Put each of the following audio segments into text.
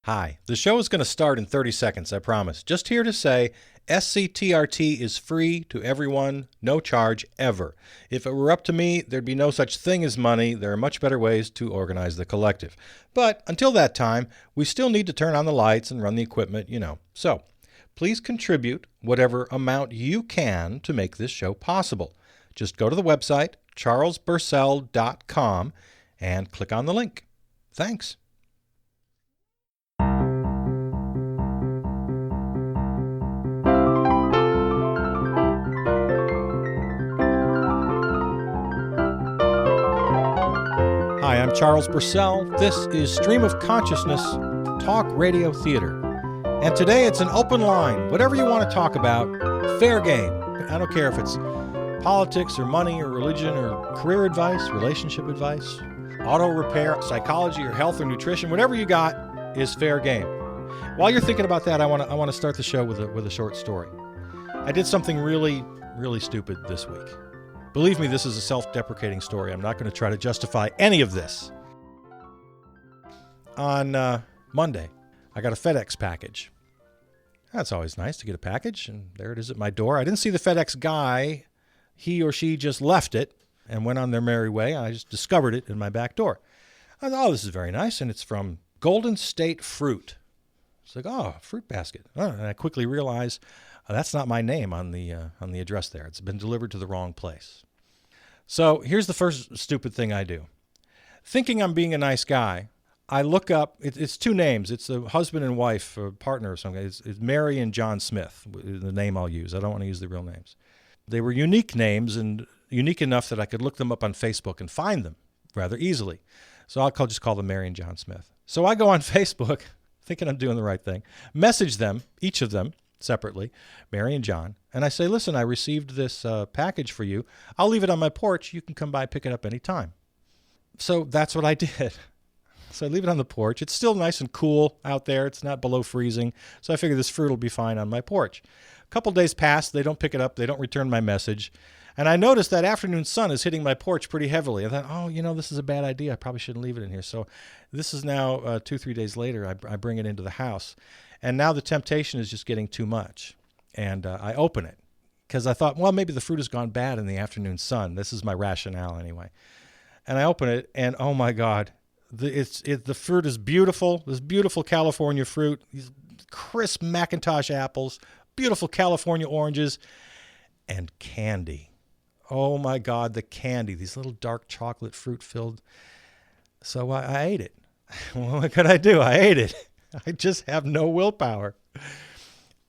Hi, the show is going to start in 30 seconds, I promise. Just here to say, SCTRT is free to everyone, no charge ever. If it were up to me, there'd be no such thing as money. There are much better ways to organize the collective. But until that time, we still need to turn on the lights and run the equipment, So, please contribute whatever amount you can to make this show possible. Just go to the website, charlesbursell.com, and click on the link. Thanks. Hi, I'm Charles Bursell. This is Stream of Consciousness Talk Radio Theater. And today it's an open line. Whatever you want to talk about, fair game. I don't care if it's politics or money or religion or career advice, relationship advice, auto repair, psychology or health or nutrition. Whatever you got is fair game. While you're thinking about that, I want to start the show with a short story. I did something really, really stupid this week. Believe me, this is a self-deprecating story. I'm not going to try to justify any of this. On Monday, I got a FedEx package. That's always nice to get a package, and there it is at my door. I didn't see the FedEx guy. He or she just left it and went on their merry way. I just discovered it in my back door. I thought, this is very nice, and it's from Golden State Fruit. It's like, fruit basket. And I quickly realized that's not my name on the address there. It's been delivered to the wrong place. So here's the first stupid thing I do. Thinking I'm being a nice guy, I look up, it's two names. It's a husband and wife, or partner or something. It's Mary and John Smith, the name I'll use. I don't want to use the real names. They were unique names and unique enough that I could look them up on Facebook and find them rather easily. So I'll just call them Mary and John Smith. So I go on Facebook, thinking I'm doing the right thing, message them, each of them, separately, Mary and John, and I say, listen, I received this package for you. I'll leave it on my porch. You can come by, pick it up anytime. So that's what I did. So I leave it on the porch. It's still nice and cool out there. It's not below freezing. So I figure this fruit will be fine on my porch. A couple days pass. They don't pick it up. They don't return my message. And I noticed that afternoon sun is hitting my porch pretty heavily. I thought, this is a bad idea. I probably shouldn't leave it in here. So this is now 2-3 days later. I bring it into the house. And now the temptation is just getting too much. And I open it because I thought, well, maybe the fruit has gone bad in the afternoon sun. This is my rationale anyway. And I open it, and oh my God, the fruit is beautiful. This beautiful California fruit, these crisp Macintosh apples, beautiful California oranges, and candy. Oh my God, the candy, these little dark chocolate fruit filled. So I ate it. What could I do? I ate it. I just have no willpower.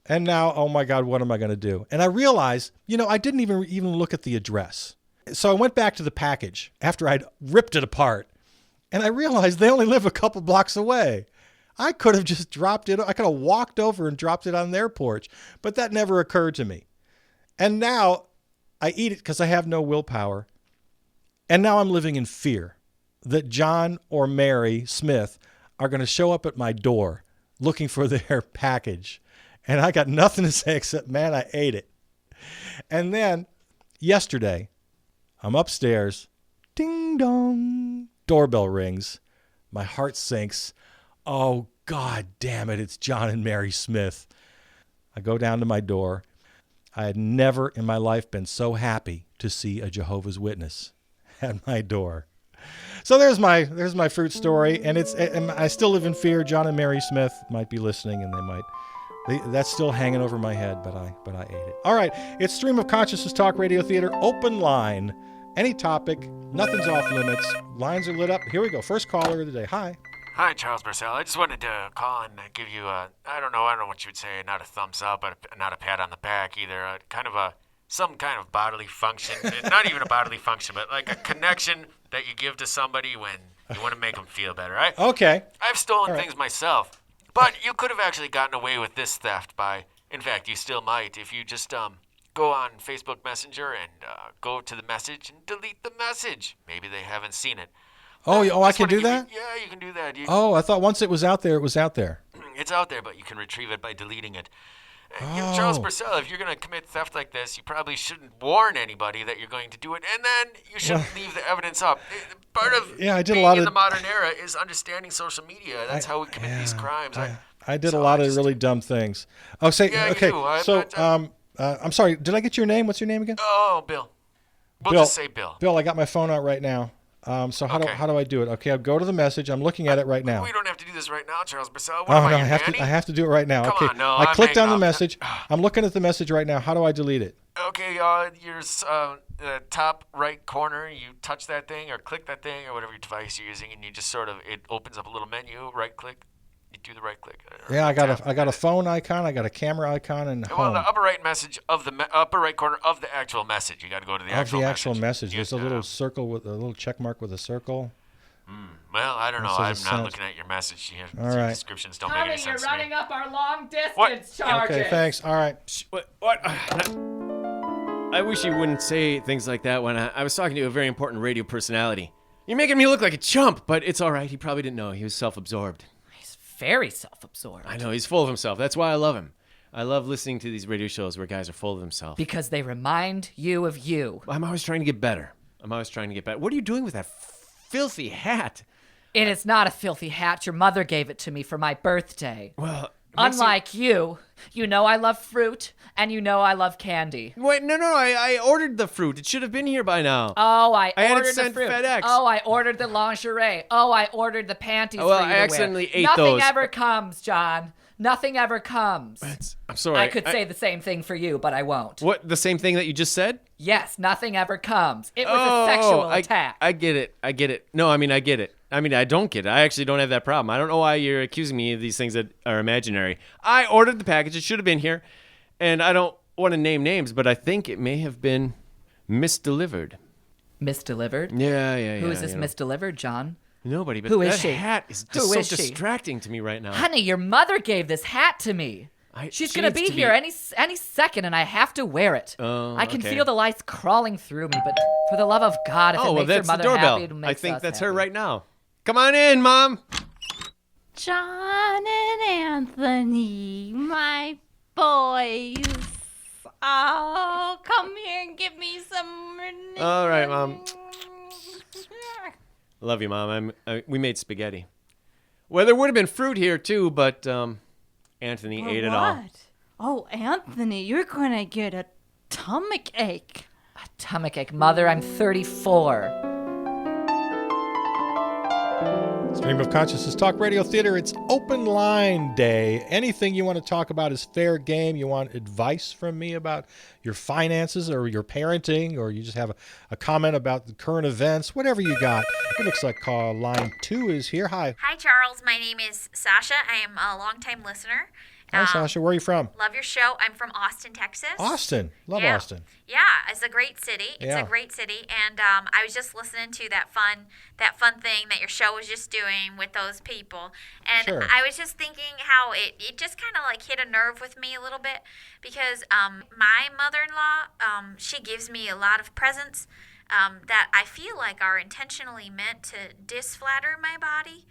And now, oh my God, what am I going to do? And I realized, I didn't even look at the address. So I went back to the package after I'd ripped it apart. And I realized they only live a couple blocks away. I could have just dropped it. I could have walked over and dropped it on their porch. But that never occurred to me. And now I eat it because I have no willpower. And now I'm living in fear that John or Mary Smith are going to show up at my door looking for their package. And I got nothing to say except, man, I ate it. And then yesterday, I'm upstairs. Ding dong. Doorbell rings. My heart sinks. Oh, God damn it. It's John and Mary Smith. I go down to my door. I had never in my life been so happy to see a Jehovah's Witness at my door. So there's my fruit story, and I still live in fear. John and Mary Smith might be listening, and that's still hanging over my head, but I ate it. All right, it's Stream of Consciousness Talk Radio Theater, open line, any topic, nothing's off limits. Lines are lit up. Here we go. First caller of the day. Hi. Hi, Charles Bursell. I just wanted to call and give you I don't know what you would say, not a thumbs up, but not a pat on the back either. Some kind of bodily function, not even a bodily function, but like a connection that you give to somebody when you want to make them feel better, right? Okay. I've stolen things myself, but you could have actually gotten away with this theft in fact, you still might, if you just go on Facebook Messenger and go to the message and delete the message. Maybe they haven't seen it. I can do that? Yeah, you can do that. I thought once it was out there, it was out there. It's out there, but you can retrieve it by deleting it. Charles Bursell, if you're going to commit theft like this, you probably shouldn't warn anybody that you're going to do it, and then you shouldn't leave the evidence up. Part of I did being a lot in of the modern era is understanding social media. That's how we commit these crimes. I did a lot of really dumb things. Oh, say okay. So I'm sorry. Did I get your name? What's your name again? Oh, Bill. We'll just say Bill. Bill, I got my phone out right now. So how do I do it? Okay, I'll go to the message. I'm looking at it right now. We don't have to do this right now, Charles Bursell. Oh no, I have to do it right now. Come okay. on, no, I I'm clicked on the hanging up. message. I'm looking at the message right now. How do I delete it? Okay, your top right corner, you touch that thing or click that thing or whatever your device you're using, and you just it opens up a little menu. Right click. You do the right click. Yeah, I got a phone icon, I got a camera icon, and home. Well, the upper right message of the upper right corner of the actual message. You got to go to the actual message. There's a little circle with a little check mark with a circle. Well, I don't know. I'm not looking at your message here. All right. Descriptions don't make any sense you're to me. running up our long distance charges. Okay, thanks. All right. What? I wish you wouldn't say things like that when I was talking to a very important radio personality. You're making me look like a chump, but it's all right. He probably didn't know. He was self-absorbed. He's very self-absorbed. I know. He's full of himself. That's why I love him. I love listening to these radio shows where guys are full of themselves. Because they remind you of you. I'm always trying to get better. What are you doing with that filthy hat? It is not a filthy hat. Your mother gave it to me for my birthday. Well, unlike you know I love fruit, and you know I love candy. Wait, no, I ordered the fruit. It should have been here by now. Oh, I had it ordered the sent fruit. FedEx. Oh, I ordered the lingerie. Oh, I ordered the panties Well, for you I to accidentally wear. ate Nothing those. ever comes, John. Nothing ever comes. I'm sorry. I could say the same thing for you, but I won't. What, the same thing that you just said? Yes, nothing ever comes. It was a sexual attack. I get it. No, I get it. I don't get it. I actually don't have that problem. I don't know why you're accusing me of these things that are imaginary. I ordered the package. It should have been here. And I don't want to name names, but I think it may have been misdelivered. Misdelivered? Yeah. Who is this misdelivered, John? Nobody, but Who is that she? hat is Who just so is she? distracting to me right now. Honey, your mother gave this hat to me. She's she going to needs be to here any second, and I have to wear it. Oh, I can okay. feel the lights crawling through me, but for the love of God, if it makes that's your the mother doorbell. happy, it makes I think us that's happy. her right now. Come on in, Mom. John and Anthony, my boys. Oh, come here and give me some. All right, Mom. Love you, Mom. We made spaghetti. Well, there would have been fruit here too, but Anthony ate it all. What? Oh, Anthony, you're gonna get a stomach ache. A stomach ache. Mother, I'm 34. Stream of Consciousness Talk Radio Theater. It's open line day. Anything you want to talk about is fair game. You want advice from me about your finances or your parenting, or you just have a comment about the current events, whatever you got. It looks like call line 2 is here. Hi. Hi, Charles. My name is Sasha. I am a longtime listener. Hi, Sasha. Where are you from? Love your show. I'm from Austin, Texas. Austin. Love Yeah. Austin. Yeah, it's a great city. It's a great city, and I was just listening to that fun thing that your show was just doing with those people, and Sure. I was just thinking how it just kind of like hit a nerve with me a little bit because my mother-in-law she gives me a lot of presents that I feel like are intentionally meant to disflatter my body.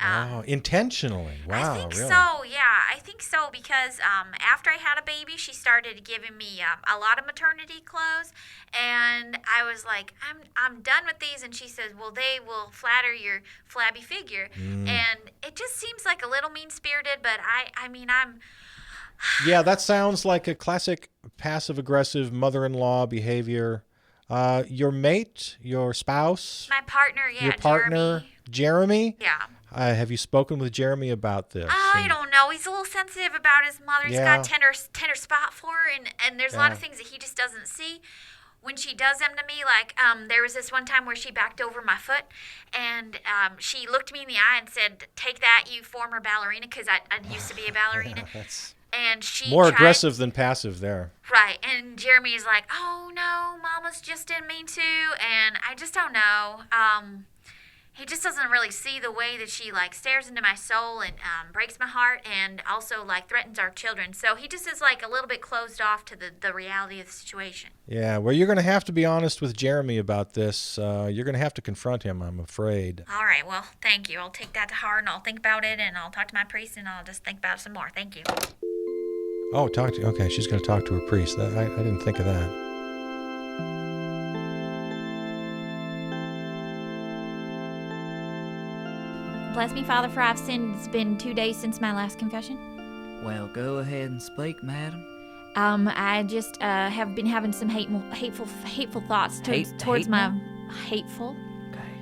Oh, intentionally. Wow, I think really? so, yeah. I think so because after I had a baby, she started giving me a lot of maternity clothes, and I was like, I'm done with these, and she says, well, they will flatter your flabby figure, and it just seems like a little mean-spirited, but I mean, I'm... Yeah, that sounds like a classic passive-aggressive mother-in-law behavior. Your mate, your spouse, My partner, yeah, your partner, Jeremy? Yeah. Have you spoken with Jeremy about this? I don't know. He's a little sensitive about his mother. He's Yeah. got a tender spot for her, and there's a lot of things that he just doesn't see. When she does them to me, like there was this one time where she backed over my foot, and she looked me in the eye and said, "Take that, you former ballerina," because I used to be a ballerina. That's And she more tried- aggressive than passive there. Right, and Jeremy's like, "Oh no, Mama's just didn't mean to," and I just don't know. He just doesn't really see the way that she like stares into my soul and breaks my heart, and also like threatens our children. So he just is like a little bit closed off to the reality of the situation. Yeah, well, you're going to have to be honest with Jeremy about this. You're going to have to confront him, I'm afraid. All right, well, thank you. I'll take that to heart, and I'll think about it, and I'll talk to my priest, and I'll just think about it some more. Thank you. Oh, okay, she's going to talk to her priest. I didn't think of that. Bless me, Father, for I've sinned. It's been 2 days since my last confession. Well, go ahead and speak, madam. I just have been having some hateful thoughts towards my hateful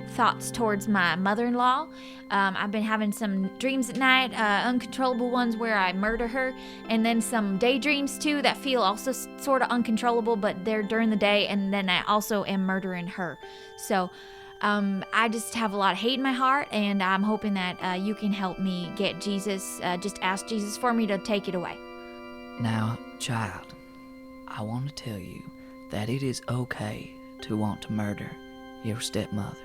thoughts towards my mother-in-law. I've been having some dreams at night, uncontrollable ones where I murder her, and then some daydreams too that feel also sort of uncontrollable, but they're during the day, and then I also am murdering her. So I just have a lot of hate in my heart, and I'm hoping that you can help me get Jesus, just ask Jesus for me to take it away. Now, child, I want to tell you that it is okay to want to murder your stepmother.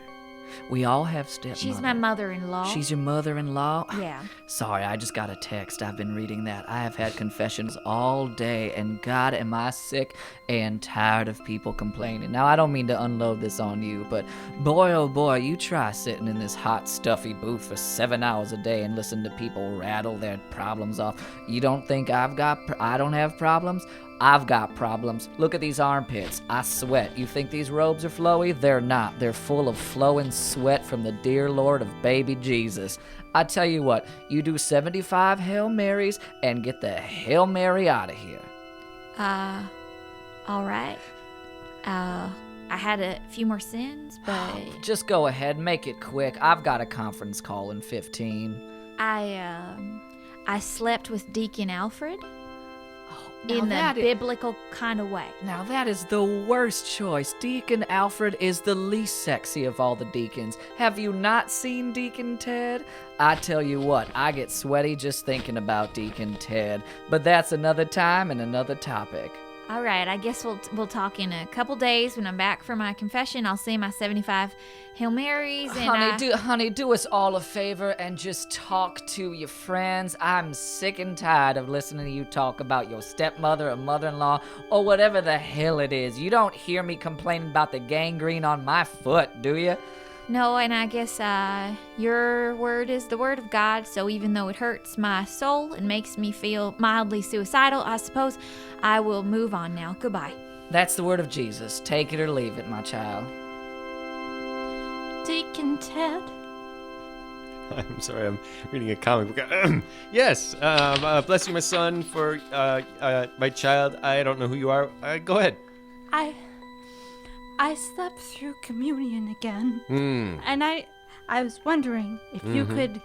We all have stepmother. She's my mother-in-law. She's your mother-in-law? Yeah. Sorry, I just got a text. I've been reading that. I have had confessions all day, and God, am I sick and tired of people complaining. Now, I don't mean to unload this on you, but boy, oh boy, you try sitting in this hot, stuffy booth for 7 hours a day and listen to people rattle their problems off. You don't think I don't have problems? I've got problems. Look at these armpits. I sweat. You think these robes are flowy? They're not. They're full of flowing sweat from the dear Lord of baby Jesus. I tell you what, you do 75 Hail Marys and get the Hail Mary out of here. All right. I had a few more sins, but Just go ahead, make it quick. I've got a conference call in 15. I slept with Deacon Alfred. In the biblical kind of way. Now that is the worst choice. Deacon Alfred is the least sexy of all the deacons. Have you not seen Deacon Ted? I tell you what, I get sweaty just thinking about Deacon Ted. But that's another time and another topic. All right, I guess we'll talk in a couple days when I'm back for my confession. I'll say my 75 Hail Marys. And Honey, do us all a favor and just talk to your friends. I'm sick and tired of listening to you talk about your stepmother or mother-in-law or whatever the hell it is. You don't hear me complaining about the gangrene on my foot, do you? No, and I guess your word is the word of God, so even though it hurts my soul and makes me feel mildly suicidal, I suppose I will move on now. Goodbye. That's the word of Jesus. Take it or leave it, my child. Deacon Ted. I'm sorry, I'm reading a comic book. Yes, bless you, my son, for my child. I don't know who you are. Go ahead. I slept through communion again, Hmm. and I was wondering if you could,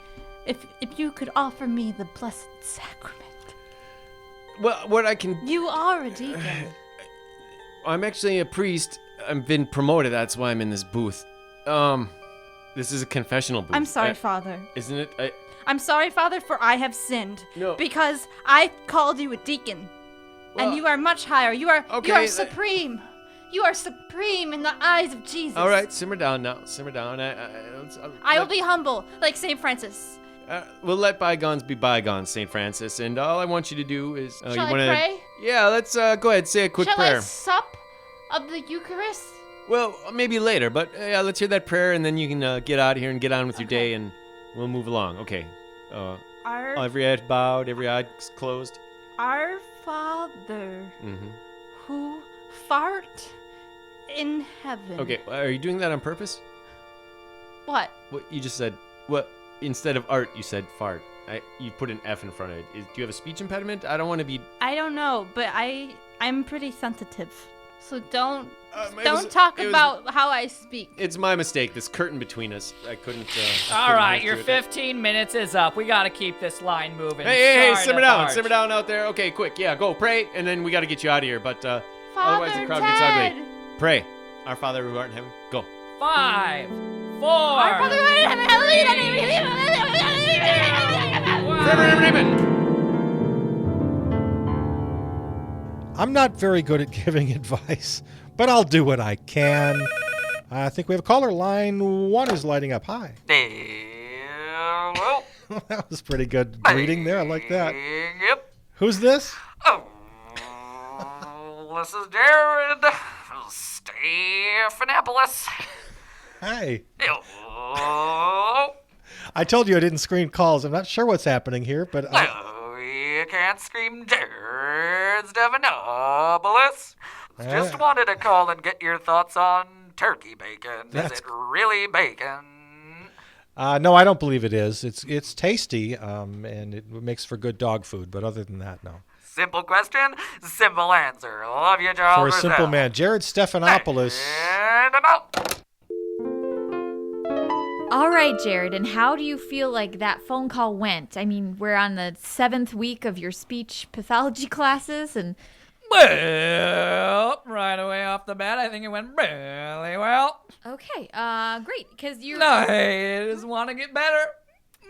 if you could offer me the blessed sacrament. Well, what I can... You are a deacon. I'm actually a priest. I've been promoted. That's why I'm in this booth. This is a confessional booth. I'm sorry, Father. Isn't it? I'm sorry, Father, for I have sinned. No. Because I called you a deacon, Well, and you are much higher. You are okay, supreme. You are supreme in the eyes of Jesus. All right, simmer down now. Simmer down. I will be humble, like St. Francis. We'll let bygones be bygones, St. Francis. And all I want you to do is... Shall I pray? Yeah, let's go ahead. Say a quick Shall prayer. I sup of the Eucharist? Well, maybe later, but yeah, let's hear that prayer, and then you can get out of here and get on with your day, and we'll move along. Okay. Every head bowed, every eye closed. Our Father, Mm-hmm. who fart in heaven. Okay, are you doing that on purpose? What? What you just said? What instead of art, you said fart. You put an F in front of it. Do you have a speech impediment? I don't want to be. I don't know, but I'm pretty sensitive. So don't it talk was- about how I speak. It's my mistake. This curtain between us. I couldn't. All right, your 15 minutes is up. We got to keep this line moving. Hey, Sorry simmer to down, barge. simmer down out there. Okay, quick, yeah, go pray, and then we got to get you out of here. But Father otherwise the crowd Ted. gets ugly. Pray, our Father who art in heaven. Go. 5, 4. Our Father who art in heaven, hallowed be thy name. I'm not very good at giving advice, but I'll do what I can. I think we have a caller. Line 1 is lighting up. Hi. Well, That was pretty good greeting there. I like that. Yep. Who's this? Oh, this is Jared. Stephanopoulos. Hi. Oh, I told you I didn't screen calls. I'm not sure what's happening here, but yeah. you can't scream Jared Stephanopoulos. Just wanted to call and get your thoughts on turkey bacon. Is it really bacon? No, I don't believe it is. It's tasty, and it makes for good dog food. But other than that, no. Simple question, simple answer. Love you, Charles For a simple Bursell. man, Jared Stephanopoulos. And I'm out. All right, Jared, and how do you feel like that phone call went? I mean, we're on the 7th week of your speech pathology classes, and... Well, right away off the bat, I think it went really well. Okay, great, because you... I just want to get better,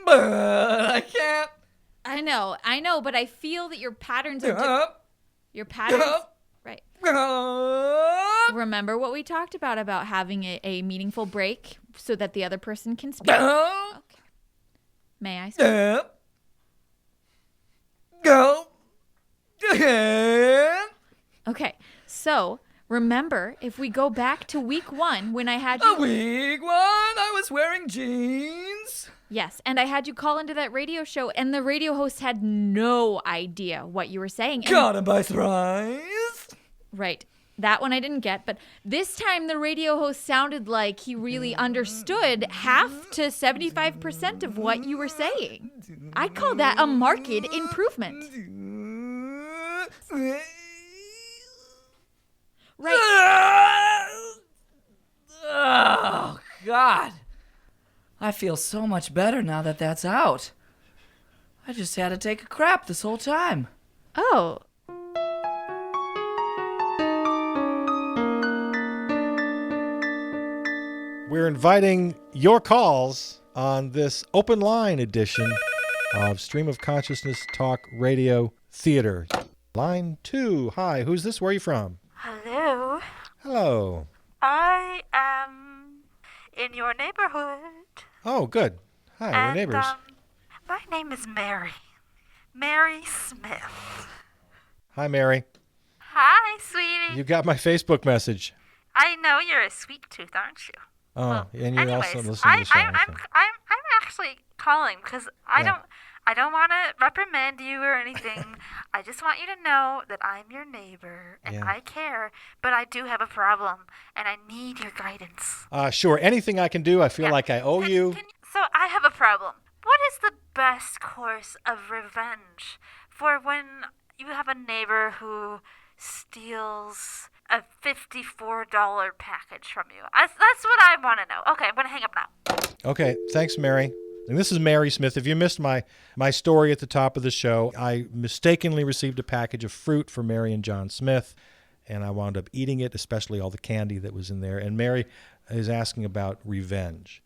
but I can't. I know, but I feel that your patterns are... Your patterns... Right. Remember what we talked about having a meaningful break so that the other person can speak? Okay. May I speak? Go. Okay, so remember, if we go back to week 1 when I had you... Week 1, I was wearing jeans. Yes, and I had you call into that radio show, and the radio host had no idea what you were saying. Caught him by surprise. Right. That one I didn't get, but this time the radio host sounded like he really understood half to 75% of what you were saying. I'd call that a marked improvement. Right. Oh, God. I feel so much better now that that's out. I just had to take a crap this whole time. Oh. We're inviting your calls on this open line edition of Stream of Consciousness Talk Radio Theater. Line 2. Hi, who's this? Where are you from? Hello. Hello. I am in your neighborhood. Oh, good. Hi, we're neighbors. My name is Mary. Mary Smith. Hi, Mary. Hi, sweetie. You got my Facebook message. I know you're a sweet tooth, aren't you? Oh, and you anyways, also listen to the show. I'm actually calling because I don't want to reprimand you or anything. I just want you to know that I'm your neighbor and I care, but I do have a problem and I need your guidance. Sure. Anything I can do, I feel like I owe you. So I have a problem. What is the best course of revenge for when you have a neighbor who steals a $54 package from you? That's what I want to know. Okay, I'm going to hang up now. Okay, thanks, Mary. And this is Mary Smith. If you missed my story at the top of the show, I mistakenly received a package of fruit for Mary and John Smith, and I wound up eating it, especially all the candy that was in there. And Mary is asking about revenge.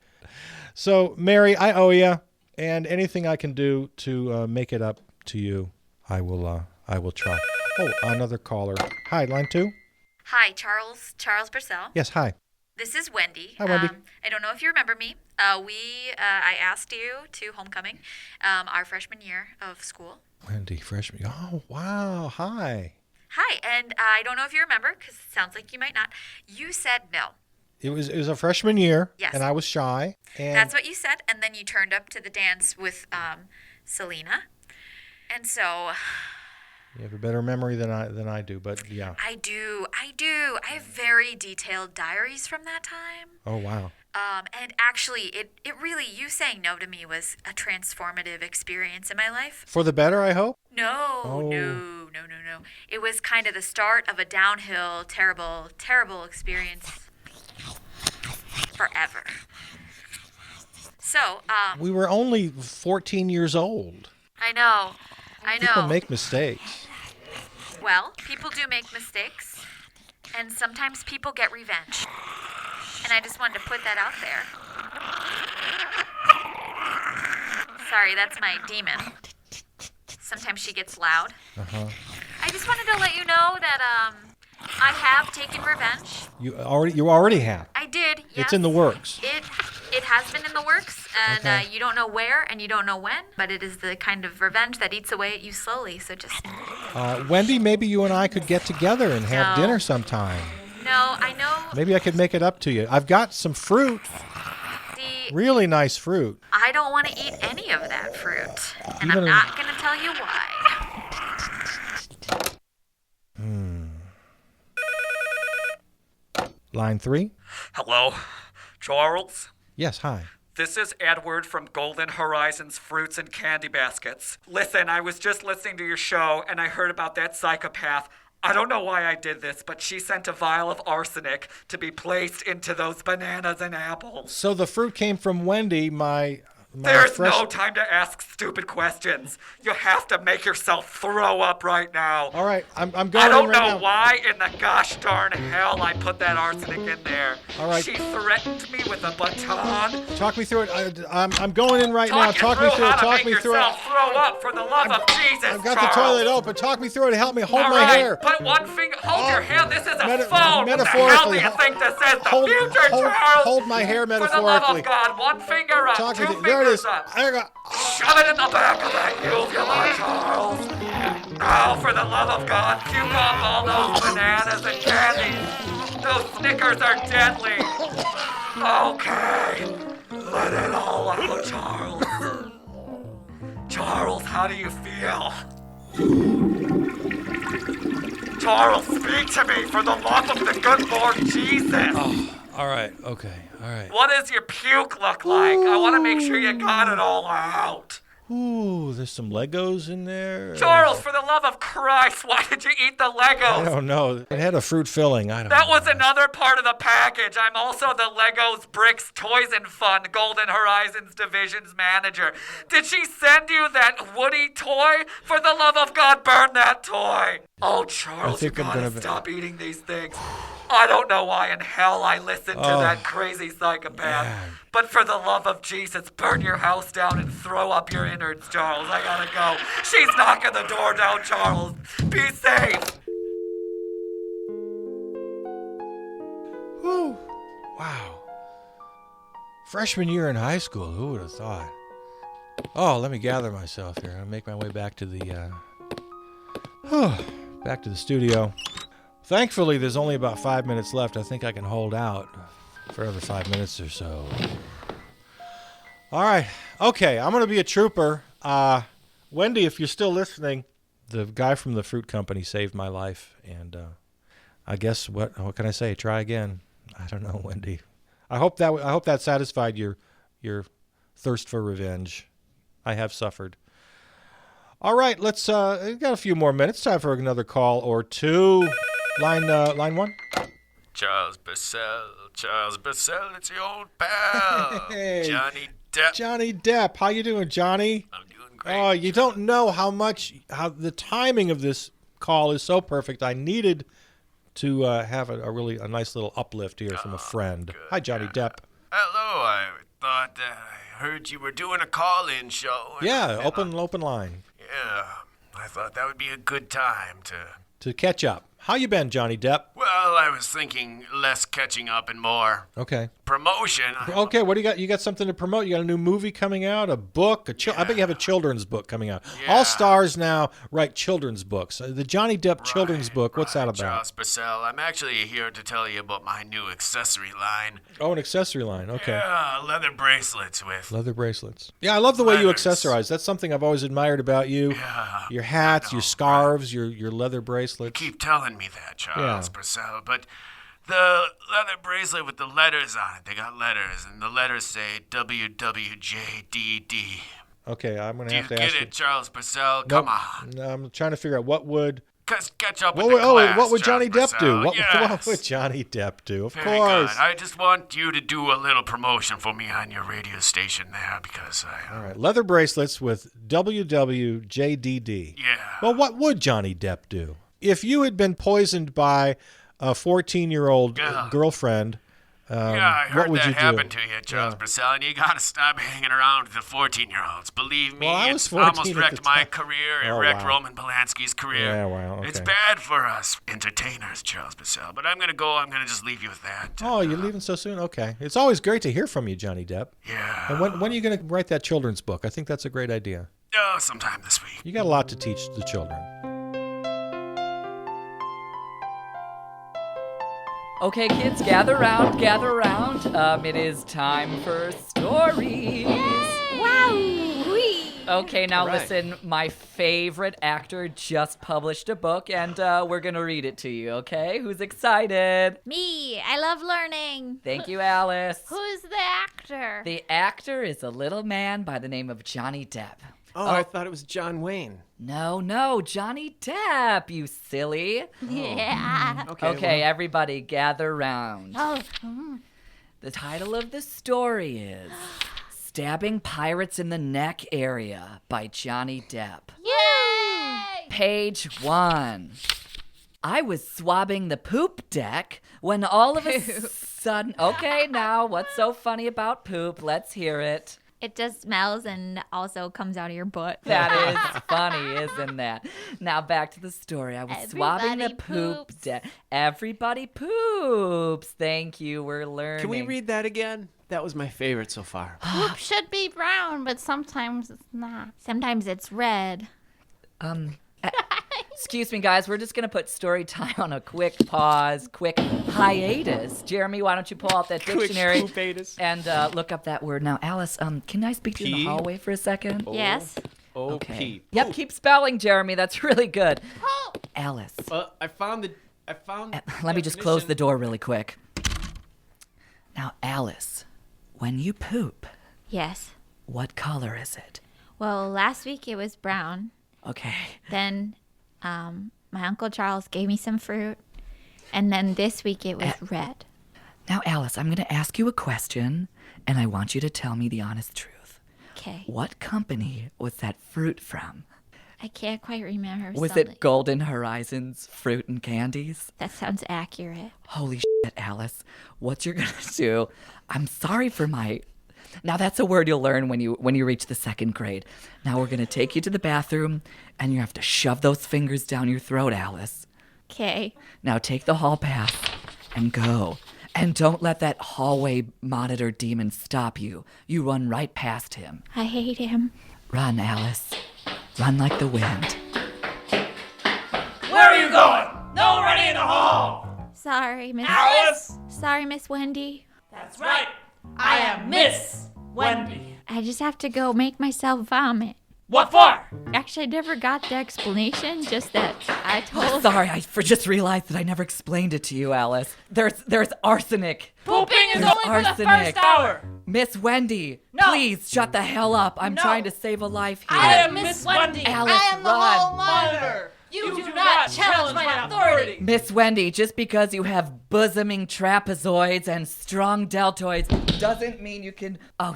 So, Mary, I owe you, and anything I can do to make it up to you, I will try. Oh, another caller. Hi, line 2. Hi, Charles Bursell. Yes, hi. This is Wendy. Hi, Wendy. I don't know if you remember me. I asked you to homecoming, our freshman year of school. Wendy, freshman. Oh, wow. Hi. Hi, and I don't know if you remember, because it sounds like you might not. You said no. It was a freshman year, Yes. and I was shy. And That's what you said, and then you turned up to the dance with Selena. And so... You have a better memory than I do, but yeah. I do. I have very detailed diaries from that time. Oh, wow. And actually, it really, you saying no to me was a transformative experience in my life. For the better, I hope? No. It was kind of the start of a downhill, terrible experience forever. So, We were only 14 years old. I know. People make mistakes. Well, people do make mistakes, and sometimes people get revenge. And I just wanted to put that out there. Sorry, that's my demon. Sometimes she gets loud. Uh-huh. I just wanted to let you know that I have taken revenge. You already have. I did, yes. It's in the works. It has been in the works, and Okay. you don't know where and you don't know when, but it is the kind of revenge that eats away at you slowly, so just... Wendy, maybe you and I could get together and have No. dinner sometime. No, I know... Maybe I could make it up to you. I've got some fruit. Really nice fruit. I don't want to eat any of that fruit. And Even- I'm not going to tell you why. Line 3. Hello, Charles? Yes, hi. This is Edward from Golden Horizons Fruits and Candy Baskets. Listen, I was just listening to your show and I heard about that psychopath. I don't know why I did this, but she sent a vial of arsenic to be placed into those bananas and apples. So the fruit came from Wendy, my There's fresh... no time to ask stupid questions. You have to make yourself throw up right now. All right, I'm going I don't in right know now. why in the gosh darn hell I put that arsenic in there. All right. She threatened me with a baton. Talk me through it. I'm going in right now. Talk Talk me through it. how to Talk make me through it. yourself throw up for the love of Jesus, I've got Charles. the toilet open. Talk me through it. Help me. Hold All my right, hair. put one finger. Hold your hair. This is a Meta- phone. What the hell do metaphorically, you think this is? The hold- future, hold- Charles? hold my hair For the love metaphorically. of God, one finger up, Talk two me fingers through. There it is. up. I got. Shove it in the back of that uvula, Charles. Now, for the love of God, puke off all those bananas and candies. Those Snickers are deadly. Okay, let it all out, Charles. Charles, how do you feel? Charles, speak to me for the love of the good Lord Jesus. All right. Okay. All right. What does your puke look like? I want to make sure you got it all out. Ooh, there's some Legos in there. Charles, for the love of Christ, why did you eat the I Legos? don't know. It had a fruit filling. I don't That know. was another part of the package. I'm also the Legos, Bricks, Toys and Fun Golden Horizons Division's manager. Did she send you that Woody toy? For the love of God, burn that toy. Oh, Charles, you think I'm gotta gonna- stop eating these things. I don't know why in hell I listened to that crazy psychopath. man. But for the love of Jesus, burn your house down and throw up your innards, Charles. I gotta go. She's knocking the door down, Charles. Be safe. Whew. Wow. Freshman year in high school. Who would have thought? Oh, let me gather myself here. I'll make my way back to the back to the studio. Thankfully, there's only about 5 minutes left. I think I can hold out for another 5 minutes or so. All right. Okay, I'm going to be a trooper. Wendy, if you're still listening, the guy from the fruit company saved my life. And I guess, what can I say? Try again. I don't know, Wendy. I hope that satisfied your thirst for revenge. I have suffered. All right, let's we've got a few more minutes. Time for another call or two. Line 1. Charles Bursell, it's your old pal, Hey. Johnny Depp. Johnny Depp. How you doing, Johnny? I'm doing great. Oh, you don't know how the timing of this call is so perfect. I needed to have a really nice little uplift here from a friend. good. Hi, Johnny Depp. Hello, I thought I heard you were doing a call-in show. Yeah, open line Yeah, I thought that would be a good time to catch up. How you been, Johnny Depp? Well, I was thinking less catching up and more Okay. promotion. Okay, what do you got? You got something to promote? You got a new movie coming out? A book? I bet you have a children's book coming out. Yeah. All stars now write children's books. The Johnny Depp children's book, what's that about? Charles Bursell, I'm actually here to tell you about my new accessory line. Oh, an accessory line. Okay. Yeah, leather bracelets with... Leather bracelets. Yeah, I love the way you Leathers. accessorize. That's something I've always admired about you. Yeah, Your hats, your scarves, your leather bracelets. keep telling me that, Charles Yeah. Bursell, but the leather bracelet with the letters on it, they got letters, and the letters say WWJDD. Okay, I'm going Do to you have to get ask you. it, Charles Bursell? Nope. Come on. No, I'm trying to figure out what would Catch up with what the would, class, what would Johnny Charles Depp do? Bursell. What Yes. would Johnny Depp do? Of Very course. good. I just want you to do a little promotion for me on your radio station there because All right, leather bracelets with WWJDD. yeah. Well, what would Johnny Depp do? If you had been poisoned by a 14-year-old Yeah. girlfriend, Yeah, I what heard would that you do? happened to you, Charles Bursell, and you gotta stop hanging around with the 14-year-olds. Believe me, Well, I was it's 14 almost at the wrecked my time. career. It Oh, wrecked wow. Roman Polanski's career. Yeah, wow, It's okay. bad for us entertainers, Charles Bursell. But I'm gonna go. I'm gonna just leave you with that. Oh, you're leaving so soon? Okay. It's always great to hear from you, Johnny Depp. Yeah. And when are you going to write that children's book? I think that's a great idea. Sometime this week. You got a lot to teach the children. Okay, kids, gather round, gather round. It is time for stories. Wow! Okay, now All right. listen, my favorite actor just published a book, and we're gonna read it to you, okay? Who's excited? Me, I love learning. Thank you, Alice. Who's the actor? The actor is a little man by the name of Johnny Depp. Oh, I thought it was John Wayne. No, Johnny Depp, you silly. Yeah. Okay, everybody gather round. Oh. The title of the story is Stabbing Pirates in the Neck Area by Johnny Depp. Yay! Page 1. I was swabbing the poop deck when all of a sudden... Okay, now, what's so funny about poop? Let's hear it. It just smells and also comes out of your butt. That is funny, isn't that? Now back to the story. I was swabbing the Everybody poop poops. deck. Everybody poops. Thank you. We're learning. Can we read that again? That was my favorite so far. Poop should be brown, but sometimes it's not. Sometimes it's red. Excuse me, guys. We're just going to put story time on a quick pause, quick hiatus. Jeremy, why don't you pull out that dictionary and look up that word. Now, Alice, can I speak to you in the P? hallway for a second? Yes. Okay. Yep, keep spelling, Jeremy. That's really good. Oh. Alice. I found. Let me just close the door really quick. Now, Alice, when you poop, Yes. what color is it? Well, last week it was brown. Okay. Then my Uncle Charles gave me some fruit. And then this week it was red. Now, Alice, I'm going to ask you a question, and I want you to tell me the honest truth. Okay. What company was that fruit from? I can't quite remember. Was something. it Golden Horizons Fruit and Candies? That sounds accurate. Holy shit, Alice. What you're going to do, I'm sorry for my... Now, that's a word you'll learn when you reach the second grade. Now, we're going to take you to the bathroom, and you have to shove those fingers down your throat, Alice. Okay. Now, take the hall pass and go. And don't let that hallway monitor demon stop you. You run right past him. I hate him. Run, Alice. Run like the wind. Where are you going? No running in the hall! Sorry, Miss. Alice! Sorry, Miss Wendy. That's right. I am Miss Wendy. I just have to go make myself vomit. What for? Actually, I never got the explanation, just that I told... Sorry, I just realized that I never explained it to you, Alice. There's arsenic. Pooping is There's only for the arsenic. first hour. Miss Wendy, No. please shut the hell up. I'm No. trying to save a life here. I am Miss Wendy. Alice, I am the run. hall monitor. You do not challenge my authority. Miss Wendy, just because you have bosoming trapezoids and strong deltoids doesn't mean you can... Oh,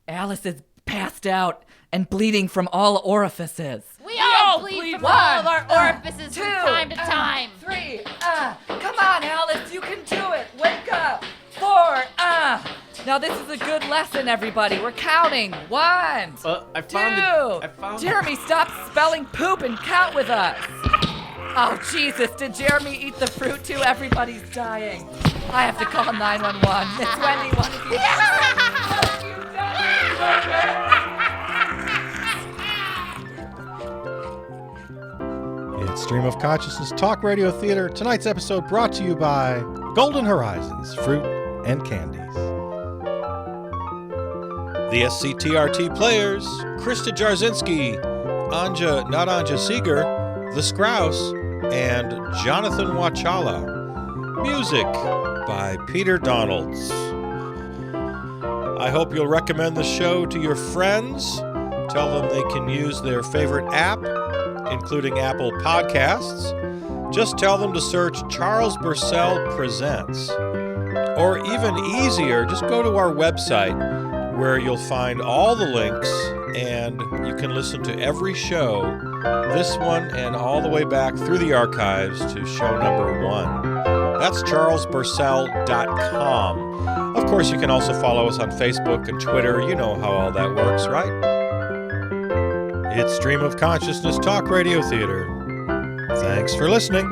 Alice is passed out and bleeding from all orifices. We all bleed from all of our orifices from time to time. 3, come on, Alice, you can do it. Wake up. 4, Now this is a good lesson, everybody. We're counting. 1, I 2. found Jeremy, stop spelling poop and count with us. Oh, Jesus, did Jeremy eat the fruit too? Everybody's dying. I have to call 911. Miss Wendy, what have you It's Stream of Consciousness Talk Radio Theater. Tonight's episode brought to you by Golden Horizons Fruit and Candies. The SCTRT players, Krista Jarzinski, Anja Seeger, The Scrouse, and Jonathan Wachala. Music by Peter Donalds. I hope you'll recommend the show to your friends. Tell them they can use their favorite app, including Apple Podcasts. Just tell them to search Charles Bursell Presents. Or even easier, just go to our website where you'll find all the links and you can listen to every show, this one and all the way back through the archives to show number 1. That's charlesbursell.com. Of course, you can also follow us on Facebook and Twitter. You know how all that works, right? It's Stream of Consciousness Talk Radio Theater. Thanks for listening.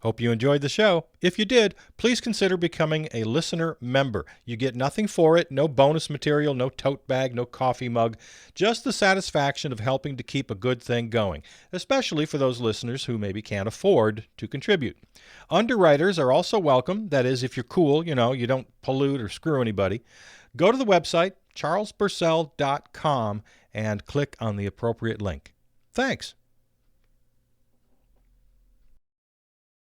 Hope you enjoyed the show. If you did, please consider becoming a listener member. You get nothing for it, no bonus material, no tote bag, no coffee mug, just the satisfaction of helping to keep a good thing going, especially for those listeners who maybe can't afford to contribute. Underwriters are also welcome. That is, if you're cool, you don't pollute or screw anybody. Go to the website, charlesbursell.com, and click on the appropriate link. Thanks.